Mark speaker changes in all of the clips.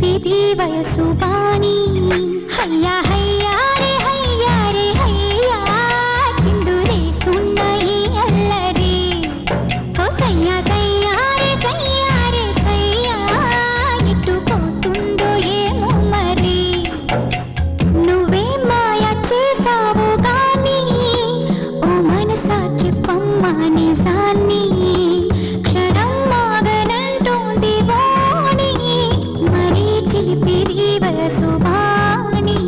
Speaker 1: చిలిపిది వయసు బాణి హయ్యా హయ్యా రే హయ్యా రే హయ్యా చిందురే సున్నయి అల్లరి ఓ సయ్యా సయ్యా రే సయ్యా రే సయ్యా ఇటు పోతుందో ఏమో మరి నువ్వే మాయ చేసావు గాని ఓ మనసా చెప్పమ్మా నిజాన్ని క్షణం మాగనంటోంది వాణి మరీ చిలిపిది వయసు బాణి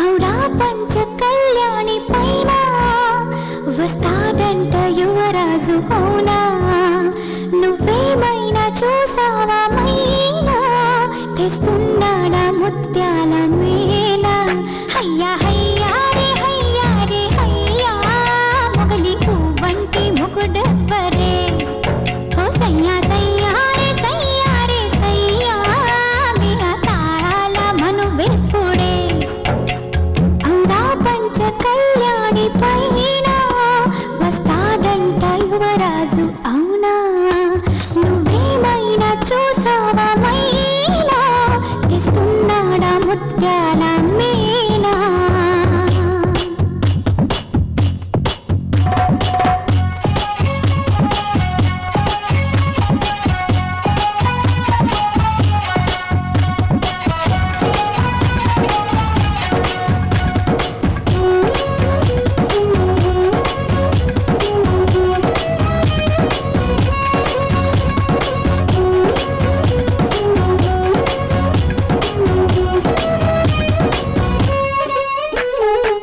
Speaker 1: ఔరా పంచ కళ్యాణి పైన వస్తాడంట యువరాజు అవునా నువ్వేమైనా చూసావా మైనా తెస్తున్నాడా ముత్యాల మేళ హయ్యా హయ్యా రే హయ్యా రే హయ్యా మొగలి పువ్వంటి ముకుడెవ్వరే ఓ సయ్యా సయ్యా రే సయ్యా రే సయ్యా విన తాళాల మనువెప్పుడే ఔరా పంచ కళ్యాణి పైన వస్తాడంట యువరాజు అవునా నువ్వేమైనా చూసావా మైలా తెస్తున్నాడా ముత్యాల మేళ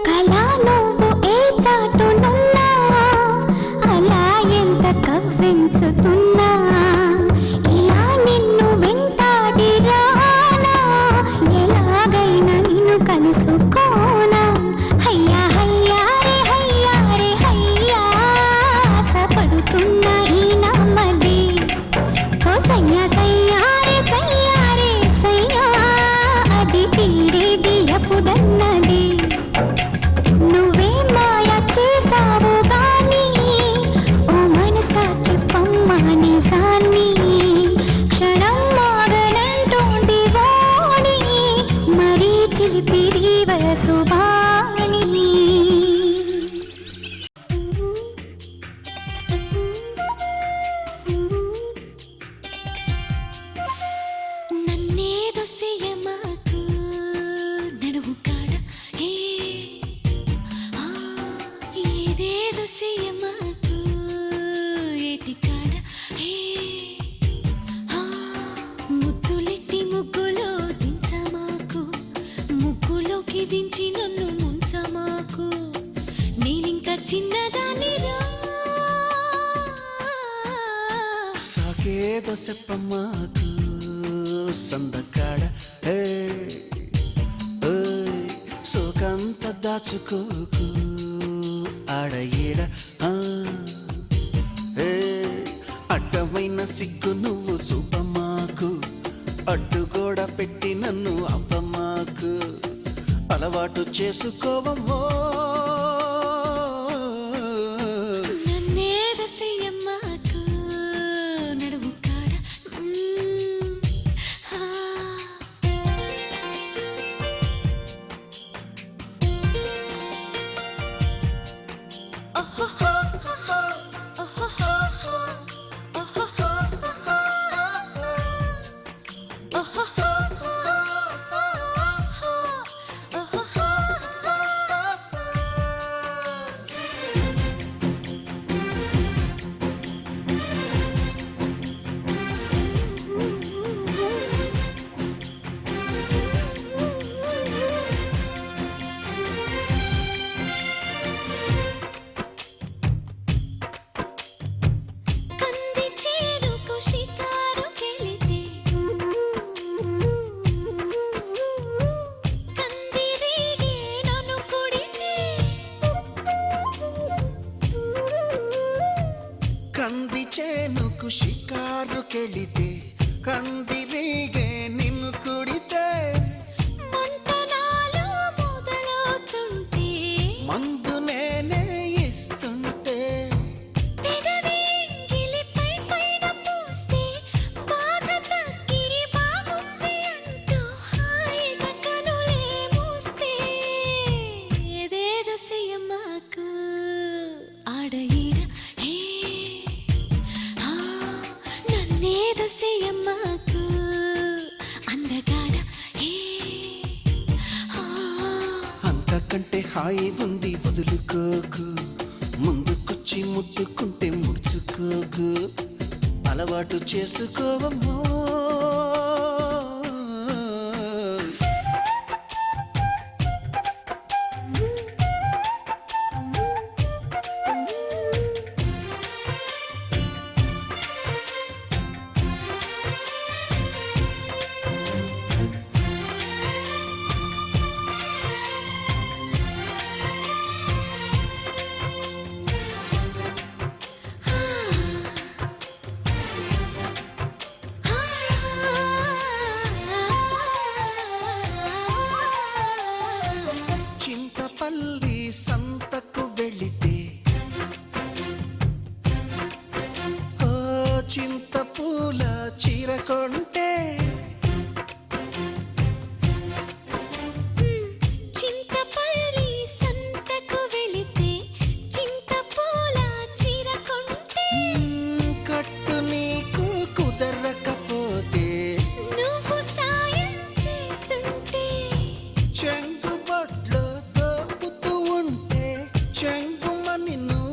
Speaker 1: కళా నువ్వు ఏ చాటునున్నా అలా ఎంత కవ్వించుతున్నా ఇలా నిన్ను వెంటాడి రానా ఎలాగైనా నిన్ను కలుసుకోనా హయ్యా హయ్యా రే హయ్యా రే హయ్యా ఆశపడుతున్న ఈ నమ్మది ఓ సయ్యా సయ్యా రే సయ్యా రే సయ్యా అది తీరేది ఎప్పుడన్నది నువ్వే మాయ చేసావు గాని ఓ మనసా చెప్పమ్మా నిజాన్ని క్షణం మాగనంటోంది వాణి మరీ చిలిపిది వయసు బాణి నన్నేదో చెయ్యమాకు నడువు కాడ ఏ ఆ ఏదేదో చెయ్యమాకు ఏటి కాడ ఏ ఆ ముద్దులెట్టి ముగ్గులో దించమాకు ముగ్గులోకి దించి నన్ను ముంచమాకు నేనింకా చిన్నదాన్ని రా
Speaker 2: సాకేదో చెప్పమాకు సందకాడ సోకంత దాచుకోకు ఆడ ఈడ అడ్డమైన సిగ్గు నువ్వు చూపమాకు అడ్డుగోడ పెట్టి నన్ను అప్పమాకు అలవాటు చేసుకోవమ్మో
Speaker 1: నన్నేదో చెయ్యమాకు నడువు కాడ ఆ
Speaker 2: వెళితే కందిరీగే నిన్ను కుడితే
Speaker 1: మంటనాలు మొదలవుతుంటే
Speaker 2: మందు నేనే ఇస్తుంటే
Speaker 1: పెదవి గిలిపై పైన పూస్తే బాధ తగ్గి బాగుంది అంటూ హాయిగా కనులే మూస్తే ఏదేదో చెయ్యమాకు ఆడ ఈడ హే ఆ నన్నేదో చెయ్యమాకు అందగాడ హే ఆ
Speaker 2: అంతకంటే హాయి ఉంది వదులుకోకు ముందుకొచ్చి ముట్టుకుంటే ముడుచుకోకు అలవాటు చేసుకోవమ్మో చింతపల్లి సంతకు వెళితే ఓ చింతపూల చీర కొంటే
Speaker 1: చింతపల్లి సంతకు వెళితే చింతపూల చీర కొంటే
Speaker 2: కట్టు నీకు కుదరకపోతే
Speaker 1: నువ్వు సాయం చేస్తుంటే
Speaker 2: చెంగు బొట్లో దోపుతూ ఉంటే చెంగుమని నువ్వు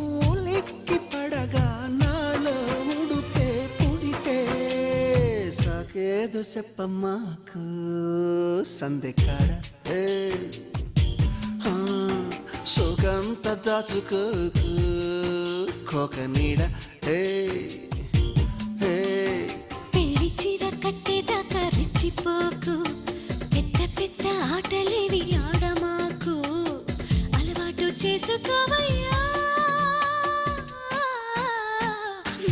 Speaker 2: లిక్కి పడగా నాలో ఉడితే పుడితే సాకేదు చెప్పమ్మాకు సందెకాడ సోగంత దాచుకోకు కోక నీడ
Speaker 1: పెళ్లి చీర కట్టేదాకా రెచ్చిపోకు పెద్ద పెద్ద ఆటలేవి ఆడమాకు అలవాటు చేసుకోవయ్యా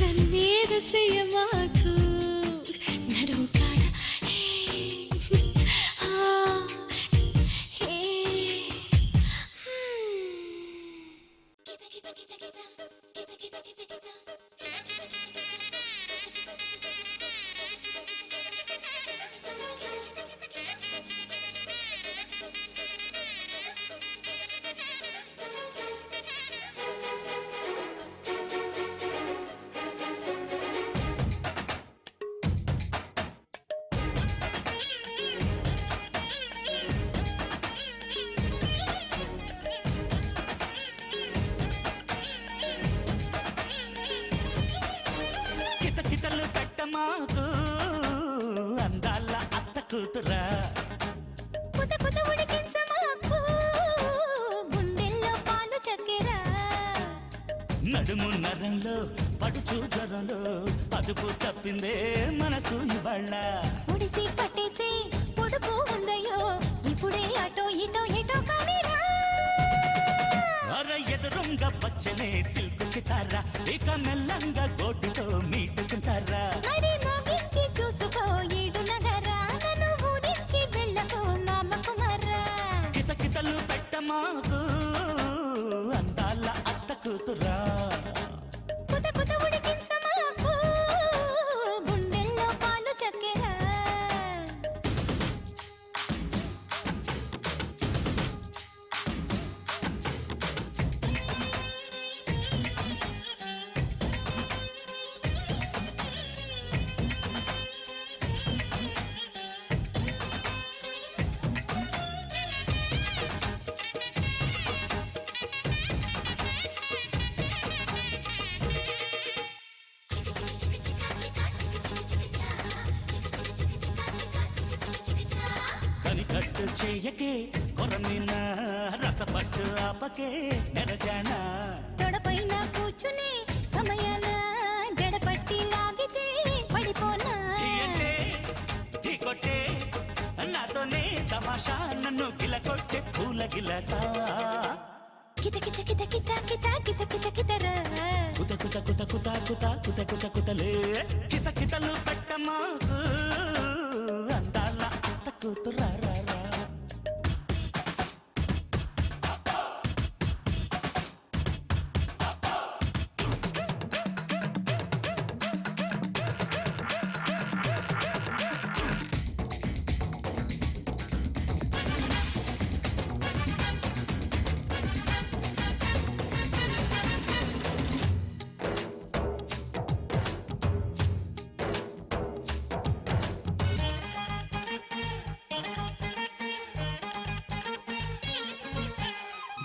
Speaker 1: నన్నేదో చెయ్యమాకు నడుము కాడ హే ఆ హే
Speaker 3: కితకితలు పెట్టమాకు అందాల అత్త కూతురా
Speaker 1: పుత పుత ఉడికించమాకు గుండెల్లో పాలు చక్కెర
Speaker 3: నడుము నరంలో పడుచు జ్వరంలో అదుపు తప్పిందే మనసు ఇవాళ్ళ
Speaker 1: ఉడిసి పట్టేసి పొడుపు ఉందయ్యో ఇప్పుడే అటో ఇటో ఇటో కానీరా
Speaker 3: అర ఎదురుంగా వచ్చనే సిల్క్ సితారా ఇక మెల్లంగా గోటుతో మీటుకుంటారా
Speaker 1: మరి మోగించి చూసుకో ఈడు నగరా నన్ను ఊరించి వెళ్ళకు మామ కుమారా
Speaker 3: కితకితలు పెట్టమాకు అందాల అత్త కూతురా
Speaker 1: పుత పుత ఉడికించమాకు గుండెల్లో పాలు చక్కెర
Speaker 3: కనికట్టు చేయకే కొరమిన రసపట్టు ఆపకే నెరజాన
Speaker 1: తొడపైన కూర్చుని సమయాన జడపట్టి లాగితే పడిపోనా
Speaker 3: కొట్టే నాతోనే తమాషా నన్ను గిల కొట్టే పూల గిలసా
Speaker 1: కిత కిత కిత కిత కిత కిత కిత కితరా
Speaker 3: కుత కుత కుత కుత కుత కుత కుత కుతలే కిత కితలు పెట్టమాకు అందాల అత్త కూతురా రా రా.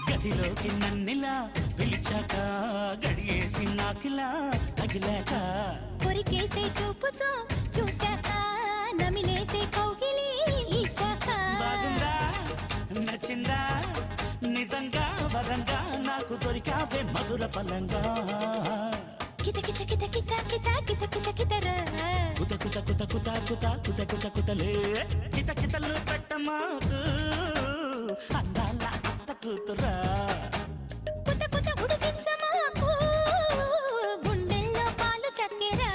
Speaker 3: గదిలోకి నన్నిలా పిలిచాక గడియేసి నాకిలా తగిలాక
Speaker 1: కొరికేసే చూపుతో చూశాక నమిలేసే కౌగిలి ఇచ్చాక
Speaker 3: బాగుందా నచ్చిందా నిజంగా వరంగా నాకు దొరికావే మధుర ఫలంగా
Speaker 1: కిత కిత కిత కిత కిత కిత కిత కితరా
Speaker 3: కుత కుత కుత కుత కుత కుత కుత కుతలే కిత కితలు పెట్టమాకు అందాల అత్త కూతురా.
Speaker 1: పుత పుత ఉడికించమాకు గుండెల్లో పాలు చక్కెరా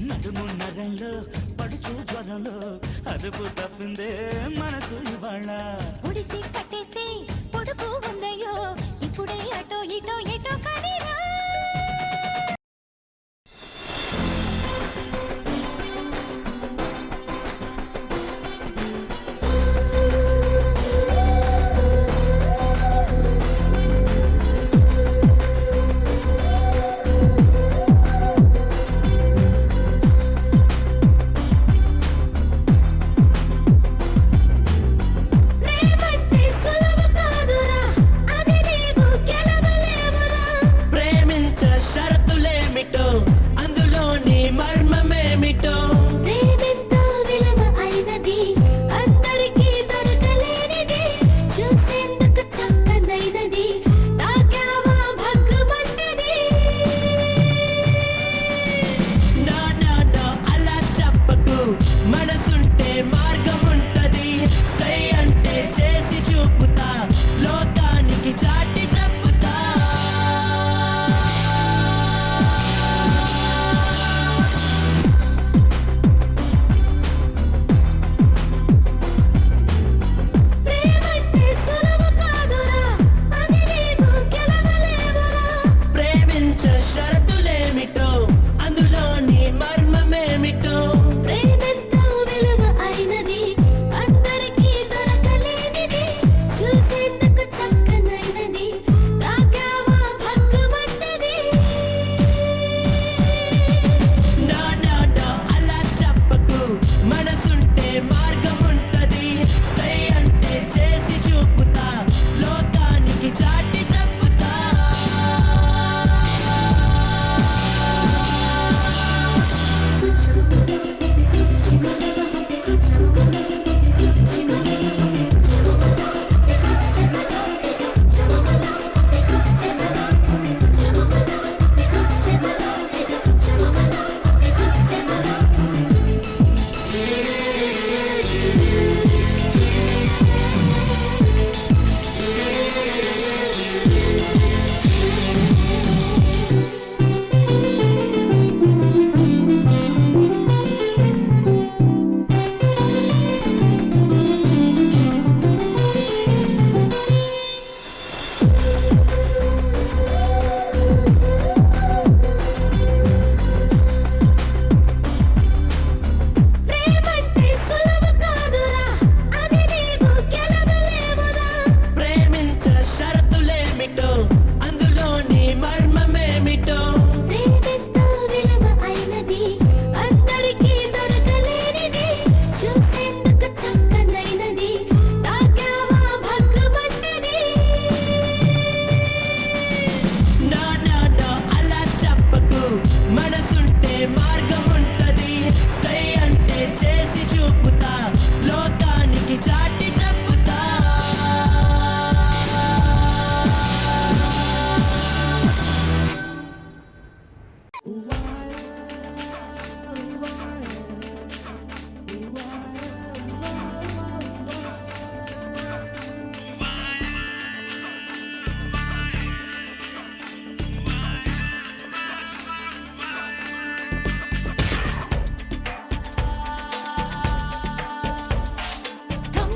Speaker 3: నడుము నగంలో పడుచు జ్వరంలో అదుపు తప్పిందే మనసు ఇవాళ
Speaker 1: ఒడిసి పట్టేసి పొడుపు ఉందయ్యో ఇప్పుడే అటో ఇటో ఎటో కడిరా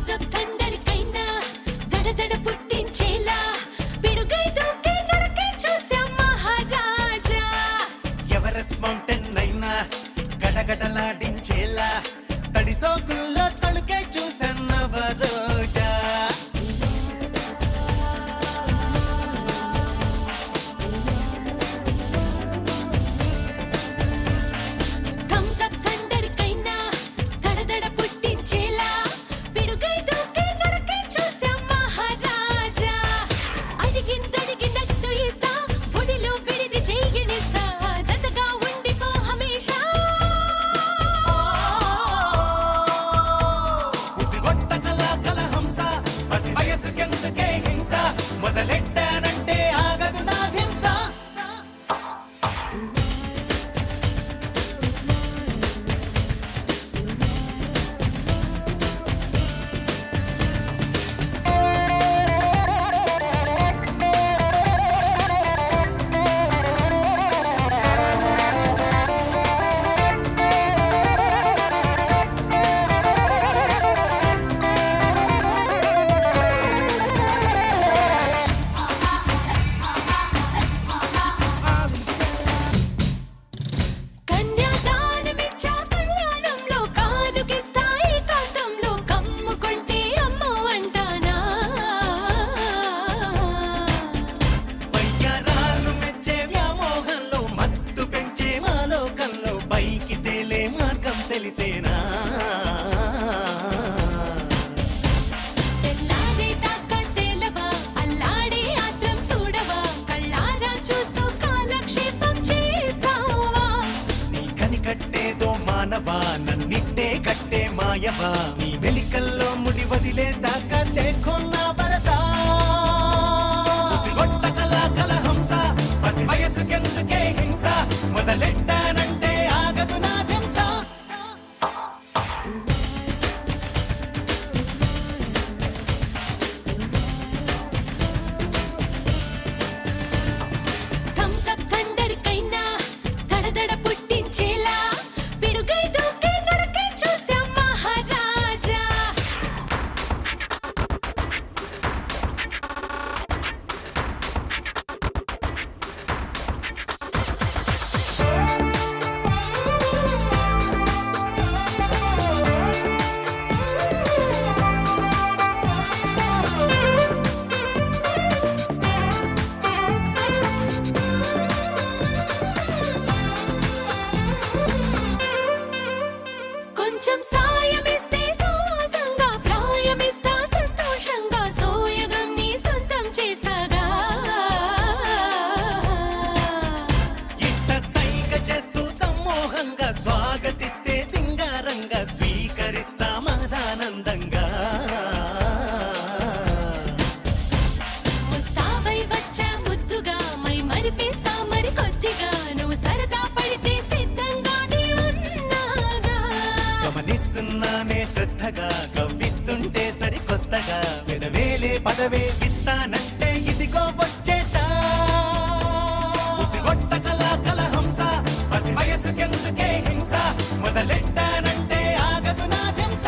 Speaker 1: థమ్సప్ థండర్కైనా దడదడ పుట్టించేలా పిడుగై దూకే నరకే చూసాం మహారాజా.
Speaker 4: ఎవరెస్ట్ మౌంటైన్ అయినా గడగడలాడించేలా తడి సోకుల్లో తడుకే చూసన్నవ రోజా.
Speaker 1: థమ్సప్ థండర్కైనా దడదడ పుట్టించేలా పిడుగై దూకే నరకే చూసాం మహారాజా. అడిగిందడిగినట్టు ఇస్తా ఒడిలో విడిది చెయ్యనిస్తా జతగా ఉండిపో హమేషా.
Speaker 4: ఉసిగొట్ట కల హంస పసి వయసుకెందుకే హింస మొదలెట్టానంటే ఆగదు నా హింస.
Speaker 1: కన్యాదానమిచ్చా కళ్యాణంలో కానుకిస్తా ఏకాంతంలో కమ్ముకుంటే అమ్మో అంటానా.
Speaker 4: వయ్యారాలు మెచ్చే వ్యామోహంలో మత్తు పెంచే మాలోకంలో పైకి తేలే మార్గం తెలిసేనా.
Speaker 1: తెల్లారే దాకా తేలవా అల్లాడే ఆత్రం చూడవా కళ్ళారా చూస్తూ కాలక్షేపం చేస్తావా.
Speaker 4: నీ కని కట్టేదో మానవా నన్నిట్టే కట్టే మాయవా. నీ వెలికల్లో ముడి వదిలేసాక లేకున్నా వరసా. ఉసిగొట్ట కల హంస పసి వయసుకెందుకే హింస మొదలెట్టానంటే ఆగదు నా హింస.
Speaker 1: థమ్సప్ థండర్కైనా దడదడ పుట్టించేలా పిడుగై దూకే నరకే చూసాం మహారాజా. కొంచెం సాయమిస్తే సావాసంగా ప్రాయమిస్తా సంతోషంగా సోయగం నీ సొంతం చేస్తాగా.
Speaker 4: ఇట్ట సైగ చేస్తూ సమ్మోహంగా స్వాగతిస్తే సింగారంగా స్వీకరిస్తా మహదానందంగా.
Speaker 1: ముస్తాబై వచ్చా ముద్దుగా మై మరిపిస్తా మరి కొద్దిగా నువ్వు సరదా పడితే సిద్ధంగానే ఉన్నాగా.
Speaker 4: గమనిస్తున్నానే శ్రద్ధగా కవ్విస్తుంటే సరికొత్తగా పెదవేలే పదవే ఇస్తానంటే ఇదిగో వచ్చేసా. ఉసిగొట్ట కల హంస పసి వయసుకెందుకే హింస మొదలెట్టానంటే ఆగదు నా హింస.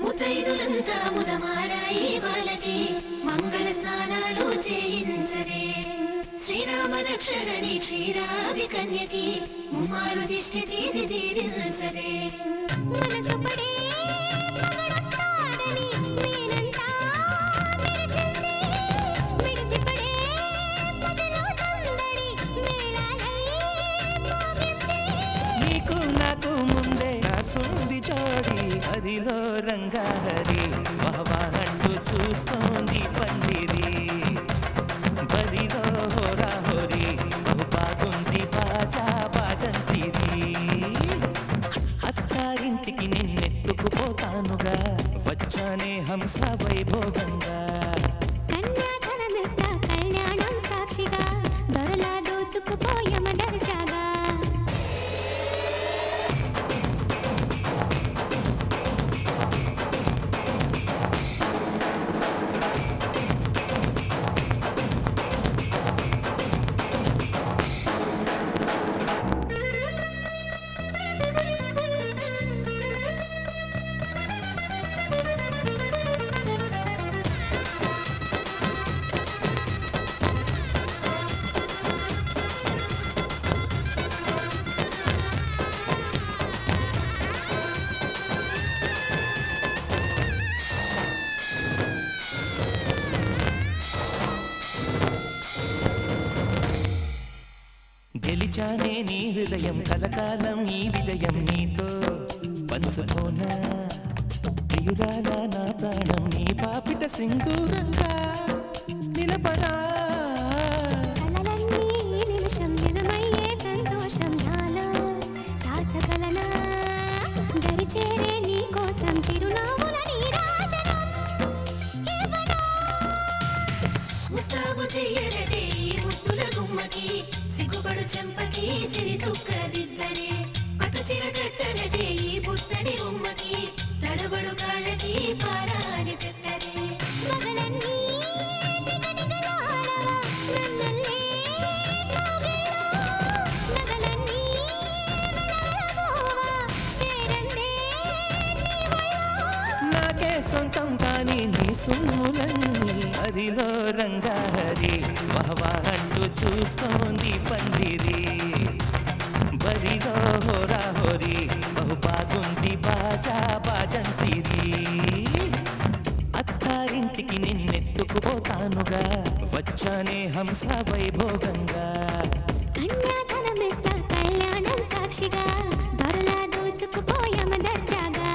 Speaker 1: ముత్తైదులంతా ముదమారాయి బాలకి మంగళ స్నానాలు చేయించరే. శ్రీరామ రక్షరణి క్షీరాది కన్యకి ముమ్మారు దిష్టి తీసి దీవించరే. మనసు పడే మగడొస్తాడని నేనంతా మెరిసింది. మిడిసిపడే పగలో సందడి మేళాలై మోగింది.
Speaker 3: నీకు నాకు ముందే రాసుంది జోడి హరిలో రంగాహరి వాహవానంటూ చూస్తోంది పండిరి. బరిలో హోరాహోరి బహు బాగుంది బాజా బాటంటిది. అత్తారింటికి నిన్నెత్తుకుపోతానుగా వచ్చానే హంస వైభోగంగా.
Speaker 1: కన్యాధనమిస్తా కళ్యాణం సాక్షిగా దొరలా దోచుకుపోయమ దర్జాగా.
Speaker 3: గెలిచానే నీ హృదయం కలకాలం ఈ విజయం నీతో పంచుకోనా ప్రియురాలా నా ప్రాణం నీ పాపిట సింధూరంగా నిలబడా
Speaker 5: కలలన్నీ ఈ నిమిషం నిజమయ్యే సంతోషం నాలో దాచగలనా దరిచేరే నీ కోసం చిరునవ్వుల నీరాజనం ఇవ్వనా
Speaker 1: ముస్తాబు చెయ్యరటే ఈ ముద్దుల గుమ్మకి సిగ్గుపడు చెంపకి సిరి చుక్క దిద్దరే పట్టు చీర కట్టరటే ఈ పుత్తడి బొమ్మకి తడబడు కాళ్ళకి పారాడి పెట్టరే
Speaker 5: మగలన్నీ నిగనిగలాడవా నన్నల్లే కౌగిలిలో నగలన్నీ వెలవెలబోవా చేరందే నీ ఒళ్ళో
Speaker 3: నాకే సొంతం కాని నీ సుమ్ములన్నీ హరిలో రంగాహరి వహవా అంటూ చూస్తోంది పందిరి బరిలో హోరా హోరి బహు బాగుంది బాజా బాజంతిరి అత్తారింటికి నిన్నెత్తుకుపోతానుగా వచ్చానే హంస వైభోగంగా
Speaker 5: కన్యాధనమిస్తా కళ్యాణం సాక్షిగా దొరలా దోచుకుపోయామ దర్జాగా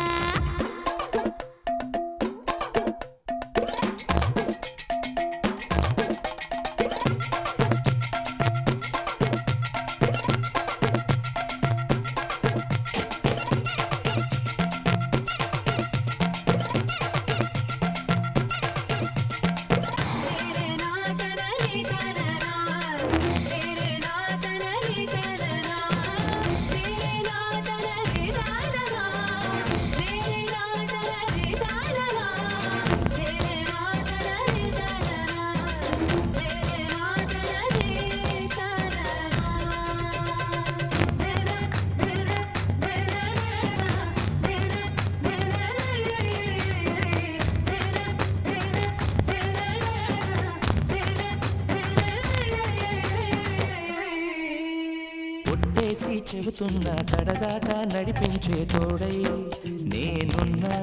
Speaker 1: तेरे नाटन रे तररा तेरे नाटन रे तररा तेरे नाटन रे तररा तेरे नाटन रे तररा तेरे नाटन रे तररा तेरे नाटन रे
Speaker 3: ఒట్టేసి చెబుతున్నా కడదాకా నడిపించే తోడై నేనున్నా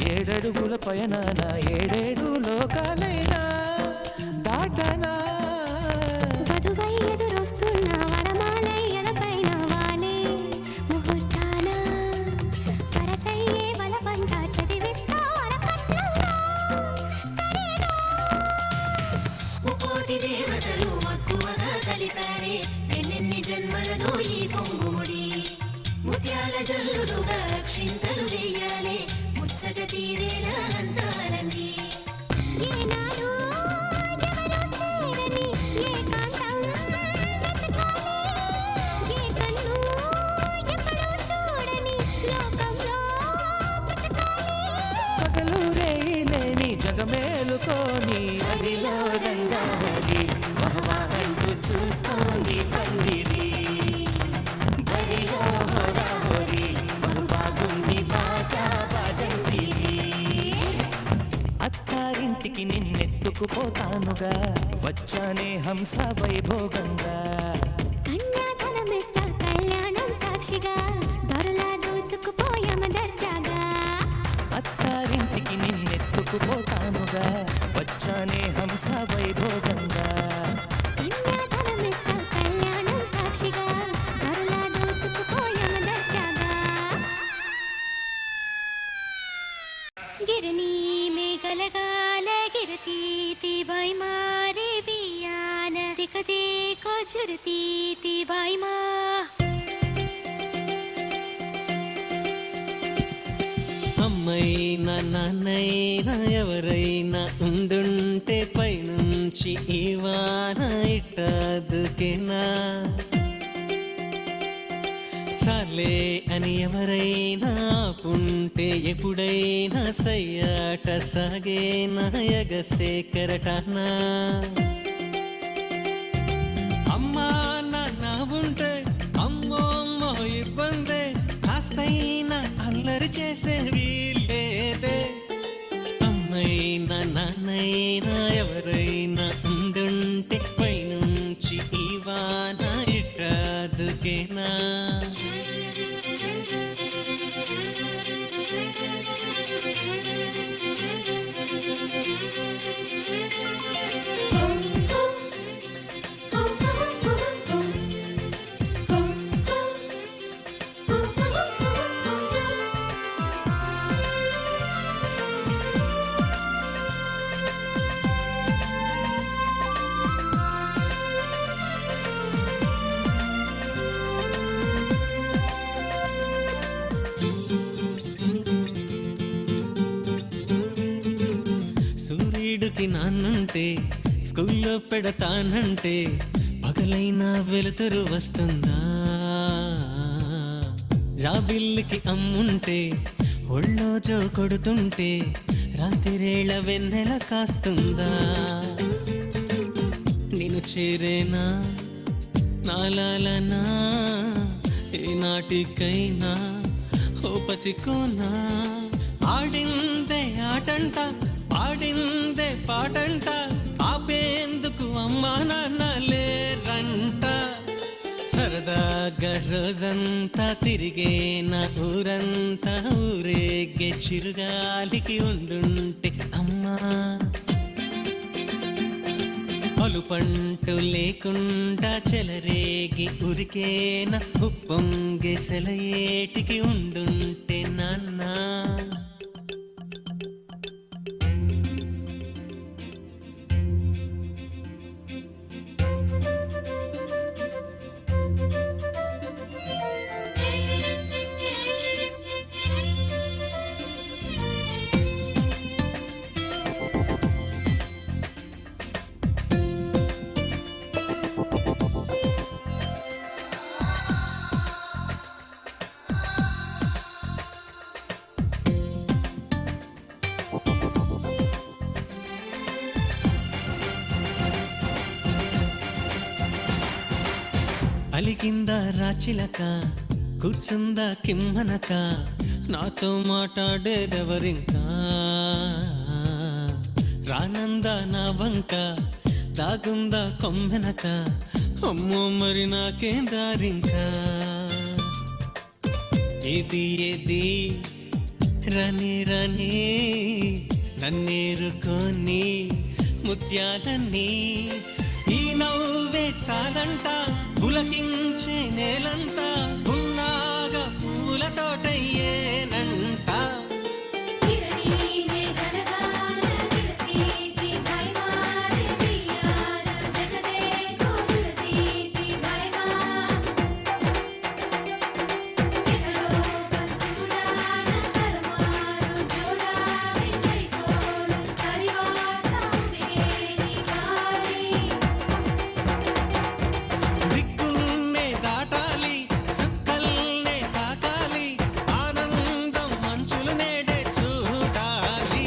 Speaker 3: ఏడడుగుల పయనాన ఏడేడు లోకాలైనా దాటనా
Speaker 5: వధువై ఎదురొస్తున్న వరమాలై ఎదపైన వాలే ముహూర్తాన వరసయ్యే వలపంతా చదివిస్తా వరకట్నంగా సరేనా
Speaker 1: ముకోటి దేవతలు మక్కువగా కలిపారే ఎన్నెన్ని జన్మలదో ఈ పొంగుముడి ముత్యాల జల్లులుగా క్షింతలు వేయాలే ముచ్చట తీరేలా అంతారండి
Speaker 5: ఏనాడు ఎవరో చేరని ఏకాంతం వెతకాలి ఏ కన్ను ఎప్పుడూ చూడని లోకంలో
Speaker 3: పగలు రేయి లేని జగమేలుకోని హరిలో రంగాహరి వహవా అంటూ చూస్తోంది పందిరి బరిలో హోరా హోరి బహు బాగుంది బాజా బాజంతిరి అత్తారింటికి నిన్నెత్తుకుపోతానుగా వచ్చానే హంస వైభోగంగా
Speaker 5: కన్యాధనమిస్తా కళ్యాణం సాక్షిగా దొరలా దోచుకుపోయామ దర్జాగా
Speaker 3: అత్తారింటికి నిన్నెత్తుకుపోతానుగా వచ్చానే హంస వైభోగంగా
Speaker 5: కన్యాధనమిస్తా కళ్యాణం సాక్షిగా దొరలా దోచుకుపోయామ దర్జాగా गिरनी में गलगाल गिरती थी भाई मारे बियान दिखते को झुरती थी भाई माँ
Speaker 6: అమ్మైనా నాన్నైనా ఎవరైనా ఉండుంటే పైనుంచి ఈ వాన ఇట్టదుకేనా చాలే అని ఎవరైనా ఆపుంటే ఎప్పుడైనా సయ్యాట సాగేనా ఎగసే కెరటానా అమ్మా నాన్న ఉంటే అమ్మో అమ్మో ఇబ్బందే కాస్తైనా అల్లరి చేసే వీల్లేదే అమ్మైనా నాన్నైనా ఎవరైనా ఉండుంటే పైనుంచి ఈ వాన ఇట్టదుకేనా ఇంటికి నాన్నుంటే స్కూల్లో పెడతానంటే పగలైనా వెలుతురు వస్తుందా? జాబిల్లికి అమ్ముంటే ఒళ్ళో జో కొడుతుంటే రాత్రిరేళ వెన్నెల కాస్తుందా? నేను చేరేనా నాలాలనా ఏనాటికైనా ఓ పసికోనా? ఆడిందే ఆటంట పాడిందే పాటంట ఆపేందుకు అమ్మా నాన్న లేరంట. సరదాగా రోజంతా తిరిగే నా ఊరంతా ఊరేగే చిరుగాలికి ఉండుంటే అమ్మా. అలుపంటూ లేకుండా చెలరేగి ఉరికేన ఉప్పొంగే సెలయేటికి ఉండుంటే నాన్న. అలికిందా రాచిలక కూర్చుందా కిమ్మనక నాతో మాట్లాడేదెవరింకా? రానందా నా వంక దాగుందా కొమ్మెనక అమ్మో మరి నాకేం దారింకా? ఏది ఏది రని రని నన్నేరుకొని ముత్యాలన్నీ ఈ నవ్వే చాలంట పులకించే నేలంతా ఉన్నాగా పూల తోటయ్యేనంట. దిక్కుల్నే దాటాలి చుక్కల్నే తాకాలి ఆనందం మంచులు నేడే చూడాలి.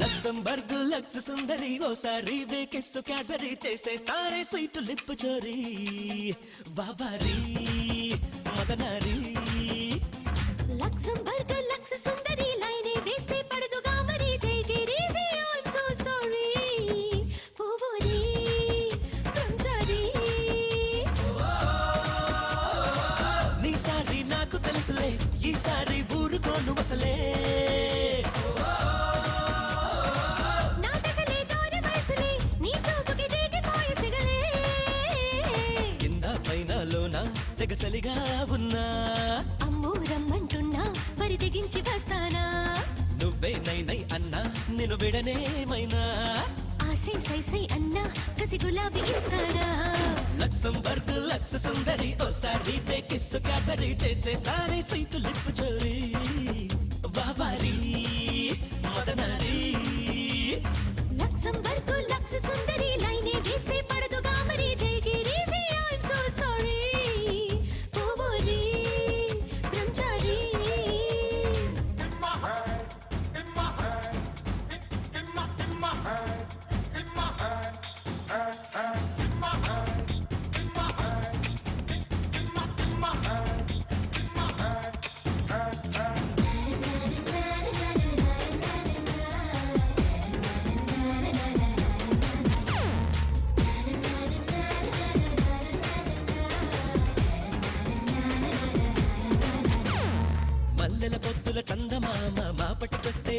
Speaker 6: లక్సంబర్గ్ లక్స్ సుందరి ఓసారి వేకెస్తు క్యాడ్బరీ చేసేస్తారే స్వీట్ లిప్ చోరీ బాబారీ మదనారీ.
Speaker 5: లక్సంబర్గ్ లక్స్ సుందరి లైనే వేస్తే పడదుగా మరి take it easy I'm so sorry పూవోరి బ్రహ్మచారి.
Speaker 3: నీసారి నాకు తెలుసులే ఈసారి ఊరుకోను అసలే.
Speaker 5: నా దశలే దూర వయసులే నీ చూపుకి దిగిపోయే సిగలే.
Speaker 3: కింద పైన లోన తెగ చలిగా ఉన్నా
Speaker 5: అమ్మో రమ్మంటున్నా మరి తెగించి వస్తానా?
Speaker 3: నువ్వే నై నై అన్నా నేను విడనేమైనా.
Speaker 5: ఆసై సై సై అన్నా కసి గులాబీ ఇస్తానా?
Speaker 3: లక్సంబర్గ్ లక్స్ సుందరి ఓసారి వేకెస్తు క్యాడ్బరీ చేసేస్తారే స్వీట్ లిప్ చోరీ బాబారీ మదనారీ.
Speaker 5: లక్సంబర్గ్ లక్స్ సుందరి లైనే వేస్తే పడదుగా మరి take it easy I'm so sorry పూవోరి బ్రహ్మచారి.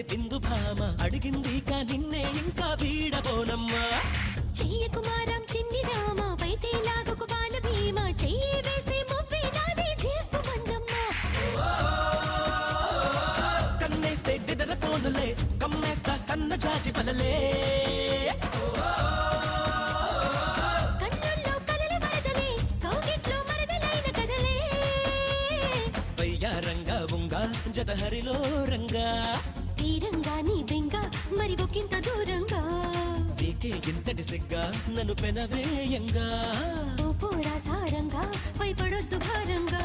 Speaker 6: బిందు భామ అడిగింది కా నిన్నే ఇంకా వీడబోనమ్మా
Speaker 5: చెయ్య కుమారం చిన్ని రామ బయటే లాగకు బాల భీమ చెయ్యి వేసే మువ్వే నాది జీపు మందమ్మ
Speaker 6: కన్నేస్తే డిదర పోనులే కమ్మేస్తా సన్న జాజి వలలే
Speaker 5: కన్నుల్లో కలల వరదలే కౌగిట్లో మరదలైన కదలే
Speaker 6: వయ్యారంగా ఉంగా జతహరిలో రంగా
Speaker 5: తీరంగా నీ బెంగ మరి ఒకంత దూరంగా
Speaker 6: నీకే ఇంతటి సిగ్గా నన్ను పెనవేయంగా
Speaker 5: ఓ పోరా సారంగా భయపడొద్దు భారంగా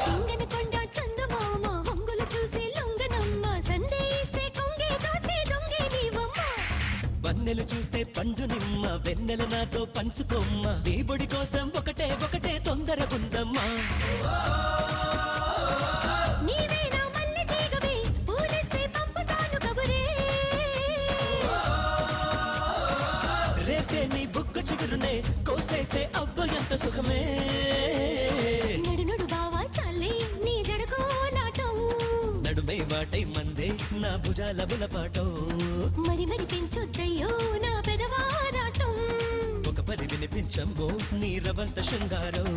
Speaker 5: సింగనకొండ చందమామ హంగులు చూసి లొంగనమ్మ సందేయిస్తే కొంగే దోచే దొంగే నీవమ్మ
Speaker 6: వన్నెలు చూస్తే పండు నిమ్మ వెన్నెల నాతో పంచుకోమ్మ నీ బొడి కోసం ఒకటే ఒకటే తొందరగుందమ్మా
Speaker 5: నీవే నా మల్లె తీగవే పూలిస్తే పంపుతాను కబురే
Speaker 6: రేపే నీ బుగ్గ చిగురునే కోసేస్తే అవ్వ ఎంత సుఖమే
Speaker 5: నడు నడు బావా చాలే నీ జడకోలాటం
Speaker 6: నడుమై వాటై మందే నా భుజాల బులపాటో
Speaker 5: మరి మరి పెంచొద్దయ్యో నా పెదవారాటం
Speaker 6: ఒక పరి వినిపించంబో నీ రవంత శృంగారం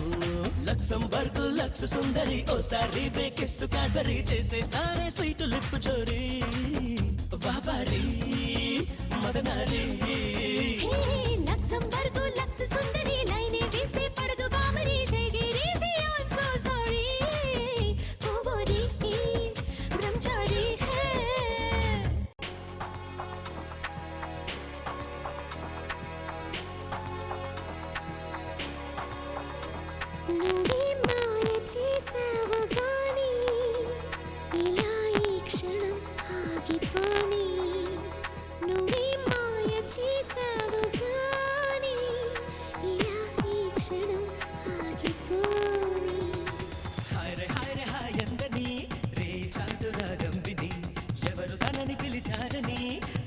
Speaker 6: లక్సంబర్గ్ లక్స్ సుందరి ఓసారి బేకిస్సు క్యాడ్బరీ చేసేస్తానే స్వీట్ లిప్ చోరీ వాబారి మదనారి
Speaker 5: హే లక్సంబర్గ్ లక్స్ సుందరి లైనే వేస్తే పడదు బామరి జైగిరీసి ఐ యామ్ సో సారీ కోబోరి బ్రహ్మచారి హే నువ్వే మాయ చేసావు గాని ఇలా ఈ క్షణం ఆగిపోని నువ్వే మాయ చేసావు గాని ఇలా ఈ క్షణం ఆగిపోని
Speaker 6: హాయ్ రే హాయ్ ఎందని రే చాతురాగం విని ఎవరు తనని పిలిచారని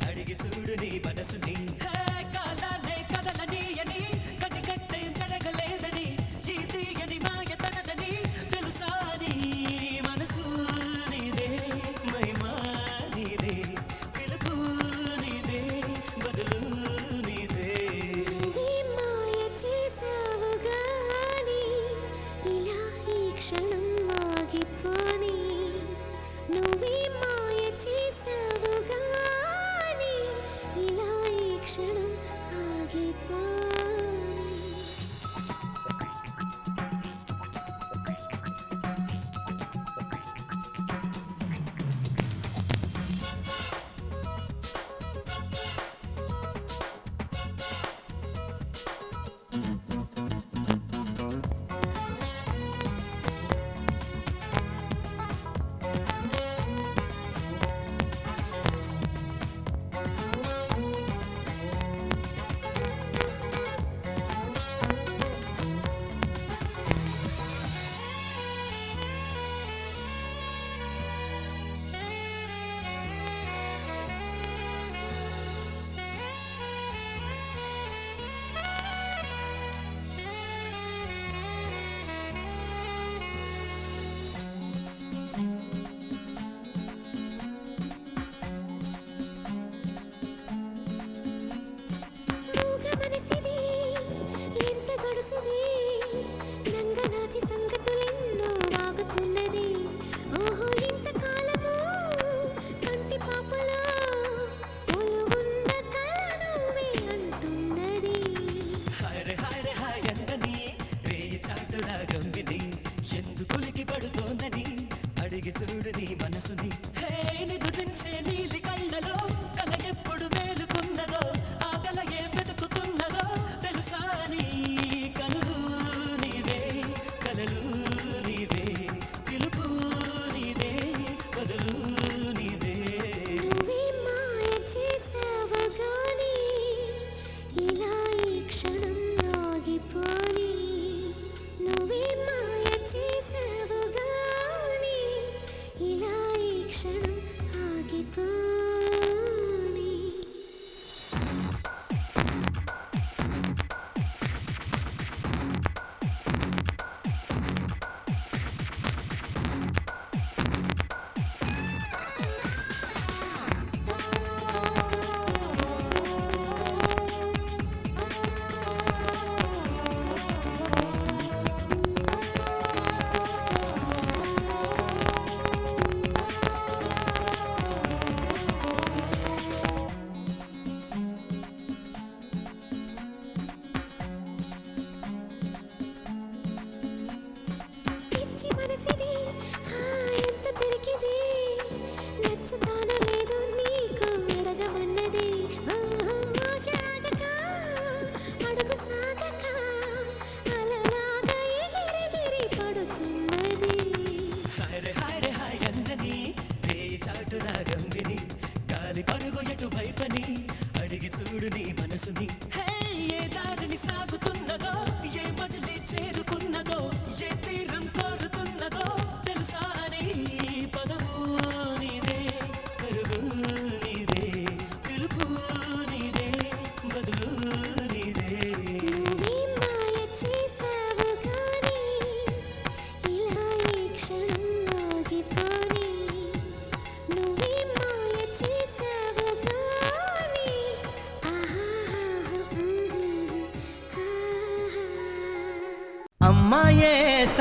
Speaker 6: అడిగి చూడు నీ మనసుని హే కాలానే కదలని అని కనికట్టే జరగలేదని ఈ తీయని మాయ తనదని తెలుసాని మనసు నీదే మహిమా నీదే పిలుపు నీదే బదులు నీదే
Speaker 5: నువ్వే మాయ చేసావు గాని ఇలా ఈ క్షణం ఆగిపోని నువ్వే మాయ చేసావు గాని ఇలా ఈ క్షణం ఆగిపోని మూగ మనసిది ఎంత గడుసుది నంగనాచి సంగతులెన్నో వాగుతున్నది ఓహో ఇంత కాలము కంటి పాపలో ఒలువున్న కల నువ్వే అంటున్నది
Speaker 6: హాయ్ రే హాయ్ ఎందని రే చాతురాగం విని ఎందుకులికి పడుతోందని అడిగి చూడు నీ మనసుని హే నిదురించే నీలి కళ్ళలో కల ఎప్పుడు మేలుకున్నదో ఆ కల ఏ వెతుకుతున్నదో తెలుసా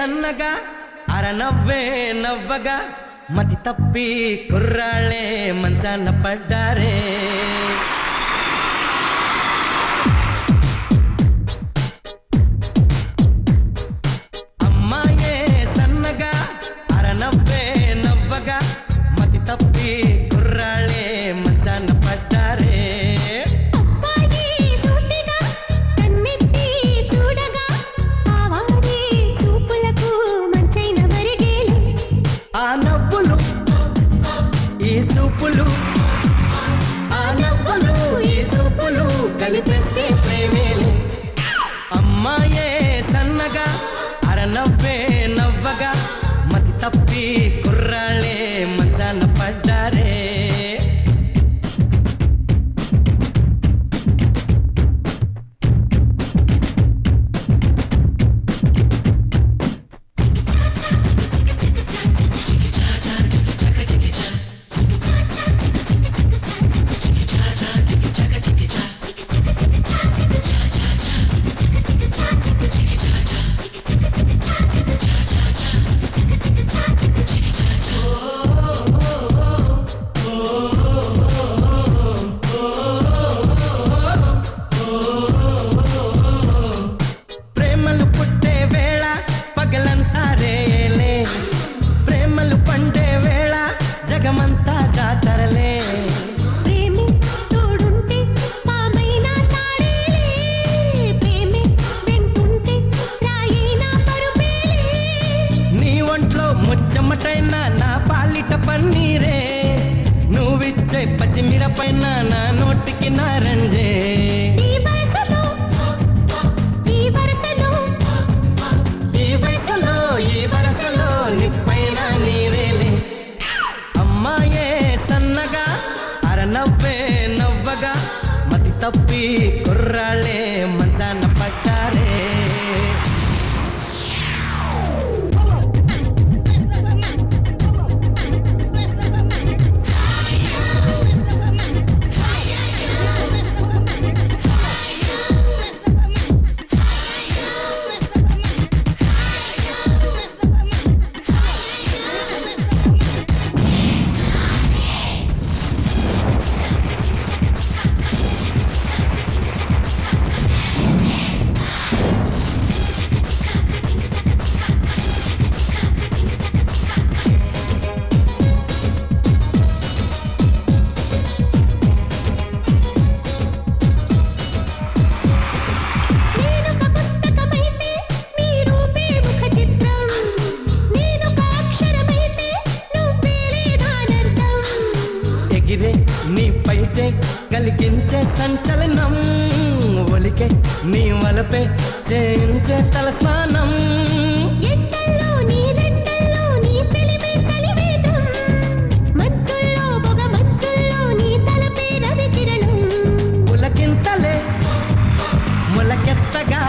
Speaker 7: సన్నగా అరనవ్వే నవ్వగా మతి తప్పి కుర్రాళ్ళే మంచాన పడ్డారే అమ్మాయే సన్నగా అరనవ్వే నవ్వగా మతి తప్పి కుర్రాళ్ళే మంచాన పడ్డారే
Speaker 5: అబ్బాయి సూటిగా కన్నెత్తి చూడగా ఆవారి చూపులకు మంచైన మరిగేలే
Speaker 7: ఆ నవ్వులు ఈ చూపులు ఆ నవ్వులు ఈ చూపులు కలిపేస్తే ప్రేమేలే అమ్మాయే సన్నగా అరనవ్వే నవ్వగా మతి తప్పి కుర్రాళ్ళే మంచాన పడ్డారే ప్రేమలు పుట్టే వేళ పగలంతా రేలే ప్రేమలు పండే వేళ జగమంతా జాతరలే
Speaker 5: ప్రేమే తోడుంటే పామైనా తాడేలే ప్రేమే వెంటుంటే రాయినా పరుపేలే
Speaker 7: నీ ఒంట్లో ముచ్చమటైన నా పాలిట పన్నీరే నువ్విచ్చే పచ్చిమిర పైన నా నోటికి నారంజే
Speaker 5: ఈ వయసులో ఈ వరసలో
Speaker 7: ఈ వయసులో ఈ వరసలో నిప్పైన నీరేలే అమ్మాయే సన్నగా అరనవ్వే నవ్వగా మతి తప్పి కుర్రాళ్ళే మంచాన పడ్డారే
Speaker 5: నేనొక పుస్తకమైతే నీ రూపే ముఖ చిత్రం నేనొక అక్షరమైతే నువ్వేలే దానర్థం
Speaker 7: ఎగిరే నీ పైటే కలిగించే సంచలనం ఒలికే నీ వలపే చేయించే తల స్నానం
Speaker 5: ఎండల్లో నీ రెండల్లో నీ పెలిమే చలివేదం మచ్చుల్లో పొగ మచ్చుల్లో నీ తలపే రవి కిరణం
Speaker 7: పులకింతలే మొలకెత్తగా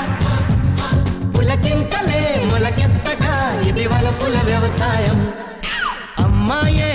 Speaker 7: పులకింతలే మొలకెత్తగా ఇది వలపుల వ్యవసాయం అమ్మాయే